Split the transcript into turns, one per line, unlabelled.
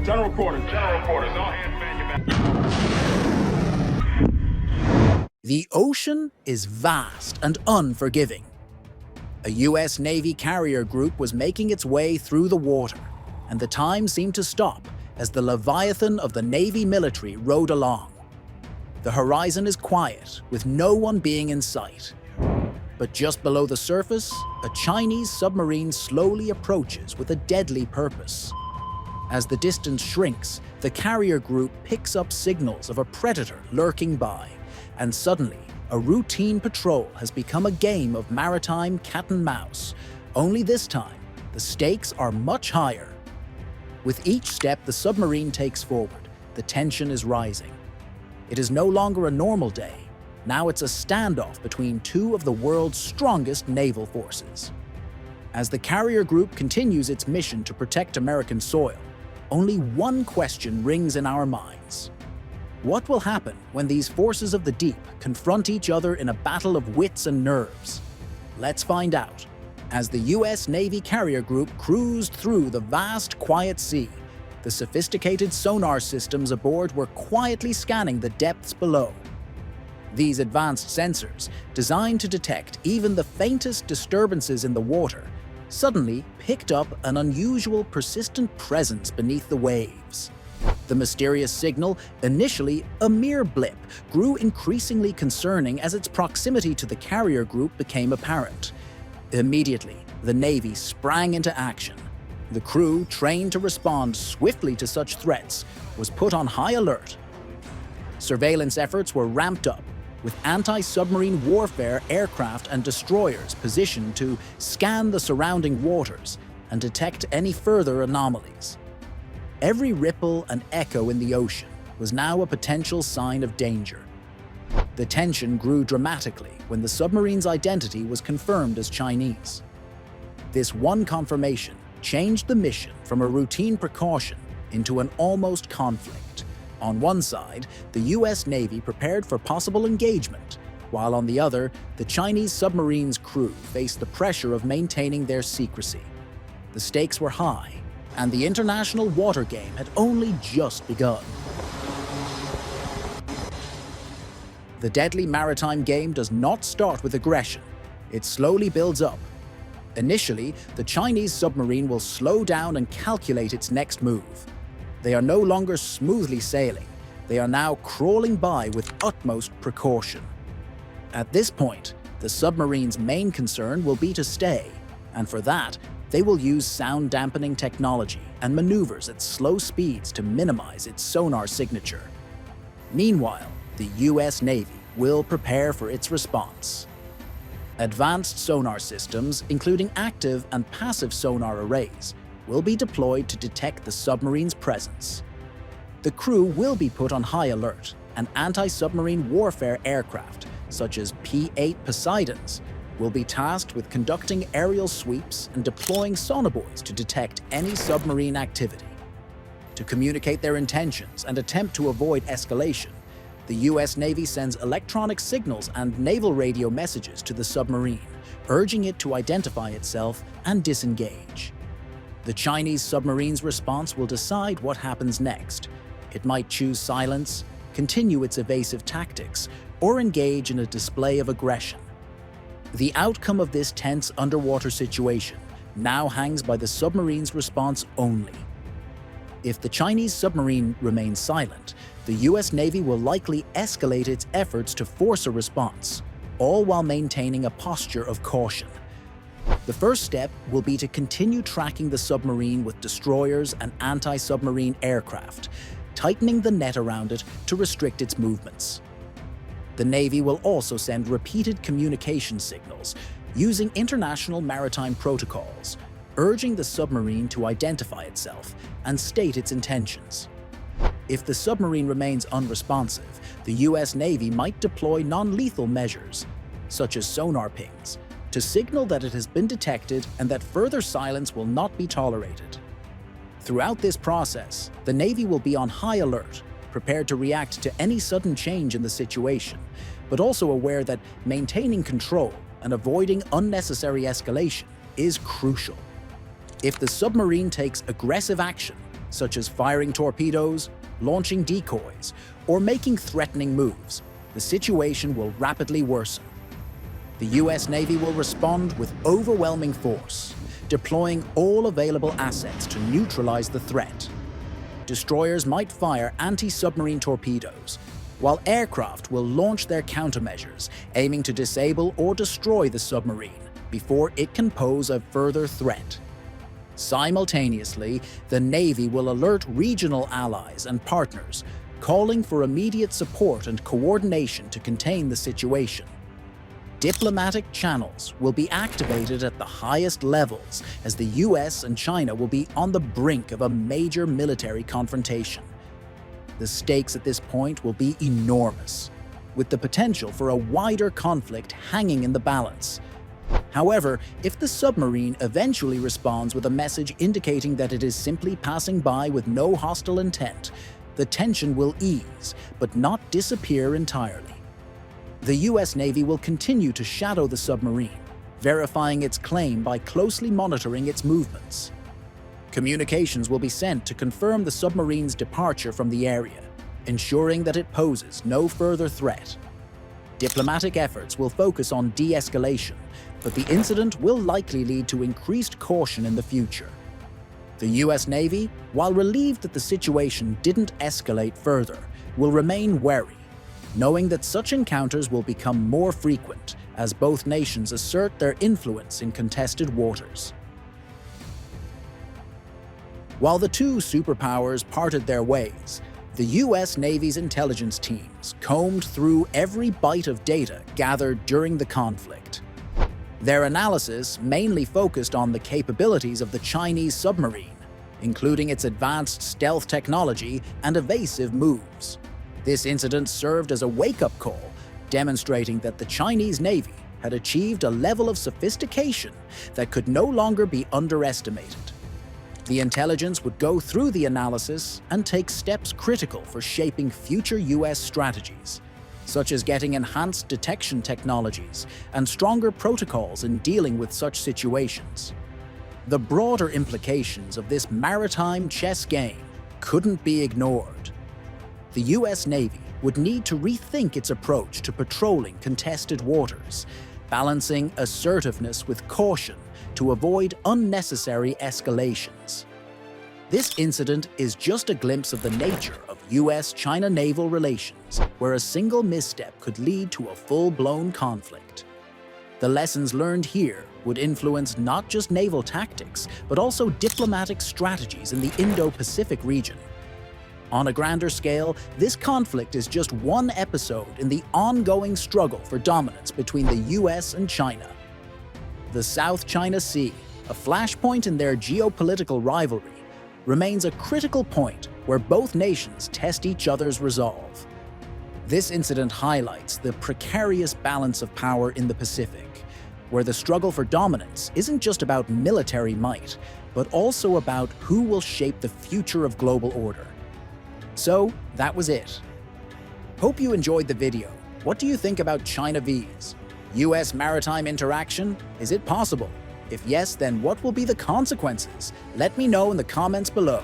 General quarters. General quarters. All hands man your back.
The ocean is vast and unforgiving. A U.S. Navy carrier group was making its way through the water, and the time seemed to stop as the leviathan of the Navy military rode along. The horizon is quiet, with no one being in sight. But just below the surface, a Chinese submarine slowly approaches with a deadly purpose. As the distance shrinks, the carrier group picks up signals of a predator lurking by, and suddenly, a routine patrol has become a game of maritime cat and mouse. Only this time, the stakes are much higher. With each step the submarine takes forward, the tension is rising. It is no longer a normal day. Now it's a standoff between two of the world's strongest naval forces. As the carrier group continues its mission to protect American soil, only one question rings in our minds. What will happen when these forces of the deep confront each other in a battle of wits and nerves? Let's find out. As the U.S. Navy carrier group cruised through the vast, quiet sea, the sophisticated sonar systems aboard were quietly scanning the depths below. These advanced sensors, designed to detect even the faintest disturbances in the water, suddenly picked up an unusual, persistent presence beneath the waves. The mysterious signal, initially a mere blip, grew increasingly concerning as its proximity to the carrier group became apparent. Immediately, the Navy sprang into action. The crew, trained to respond swiftly to such threats, was put on high alert. Surveillance efforts were ramped up, with anti-submarine warfare aircraft and destroyers positioned to scan the surrounding waters and detect any further anomalies. Every ripple and echo in the ocean was now a potential sign of danger. The tension grew dramatically when the submarine's identity was confirmed as Chinese. This one confirmation changed the mission from a routine precaution into an almost conflict. On one side, the U.S. Navy prepared for possible engagement, while on the other, the Chinese submarine's crew faced the pressure of maintaining their secrecy. The stakes were high, and the international water game had only just begun. The deadly maritime game does not start with aggression. It slowly builds up. Initially, the Chinese submarine will slow down and calculate its next move. They are no longer smoothly sailing. They are now crawling by with utmost precaution. At this point, the submarine's main concern will be to stay, and for that, they will use sound dampening technology and maneuvers at slow speeds to minimize its sonar signature. Meanwhile, the U.S. Navy will prepare for its response. Advanced sonar systems, including active and passive sonar arrays, will be deployed to detect the submarine's presence. The crew will be put on high alert, and anti-submarine warfare aircraft, such as P-8 Poseidons, will be tasked with conducting aerial sweeps and deploying sonobuoys to detect any submarine activity. To communicate their intentions and attempt to avoid escalation, the U.S. Navy sends electronic signals and naval radio messages to the submarine, urging it to identify itself and disengage. The Chinese submarine's response will decide what happens next. It might choose silence, continue its evasive tactics, or engage in a display of aggression. The outcome of this tense underwater situation now hangs by the submarine's response only. If the Chinese submarine remains silent, the U.S. Navy will likely escalate its efforts to force a response, all while maintaining a posture of caution. The first step will be to continue tracking the submarine with destroyers and anti-submarine aircraft, tightening the net around it to restrict its movements. The Navy will also send repeated communication signals using international maritime protocols, urging the submarine to identify itself and state its intentions. If the submarine remains unresponsive, the U.S. Navy might deploy non-lethal measures, such as sonar pings, to signal that it has been detected and that further silence will not be tolerated. Throughout this process, the Navy will be on high alert, prepared to react to any sudden change in the situation, but also aware that maintaining control and avoiding unnecessary escalation is crucial. If the submarine takes aggressive action, such as firing torpedoes, launching decoys, or making threatening moves, the situation will rapidly worsen. The US Navy will respond with overwhelming force, deploying all available assets to neutralize the threat. Destroyers might fire anti-submarine torpedoes, while aircraft will launch their countermeasures, aiming to disable or destroy the submarine before it can pose a further threat. Simultaneously, the Navy will alert regional allies and partners, calling for immediate support and coordination to contain the situation. Diplomatic channels will be activated at the highest levels as the US and China will be on the brink of a major military confrontation. The stakes at this point will be enormous, with the potential for a wider conflict hanging in the balance. However, if the submarine eventually responds with a message indicating that it is simply passing by with no hostile intent, the tension will ease, but not disappear entirely. The US Navy will continue to shadow the submarine, verifying its claim by closely monitoring its movements. Communications will be sent to confirm the submarine's departure from the area, ensuring that it poses no further threat. Diplomatic efforts will focus on de-escalation, but the incident will likely lead to increased caution in the future. The US Navy, while relieved that the situation didn't escalate further, will remain wary, knowing that such encounters will become more frequent as both nations assert their influence in contested waters. While the two superpowers parted their ways, the US Navy's intelligence teams combed through every byte of data gathered during the conflict. Their analysis mainly focused on the capabilities of the Chinese submarine, including its advanced stealth technology and evasive moves. This incident served as a wake-up call, demonstrating that the Chinese Navy had achieved a level of sophistication that could no longer be underestimated. The intelligence would go through the analysis and take steps critical for shaping future US strategies, such as getting enhanced detection technologies and stronger protocols in dealing with such situations. The broader implications of this maritime chess game couldn't be ignored. The US Navy would need to rethink its approach to patrolling contested waters, balancing assertiveness with caution to avoid unnecessary escalations. This incident is just a glimpse of the nature of US-China naval relations, where a single misstep could lead to a full-blown conflict. The lessons learned here would influence not just naval tactics, but also diplomatic strategies in the Indo-Pacific region. On a grander scale, this conflict is just one episode in the ongoing struggle for dominance between the US and China. The South China Sea, a flashpoint in their geopolitical rivalry, remains a critical point where both nations test each other's resolve. This incident highlights the precarious balance of power in the Pacific, where the struggle for dominance isn't just about military might, but also about who will shape the future of global order. So, that was it. Hope you enjoyed the video. What do you think about China vs. US maritime interaction? Is it possible? If yes, then what will be the consequences? Let me know in the comments below.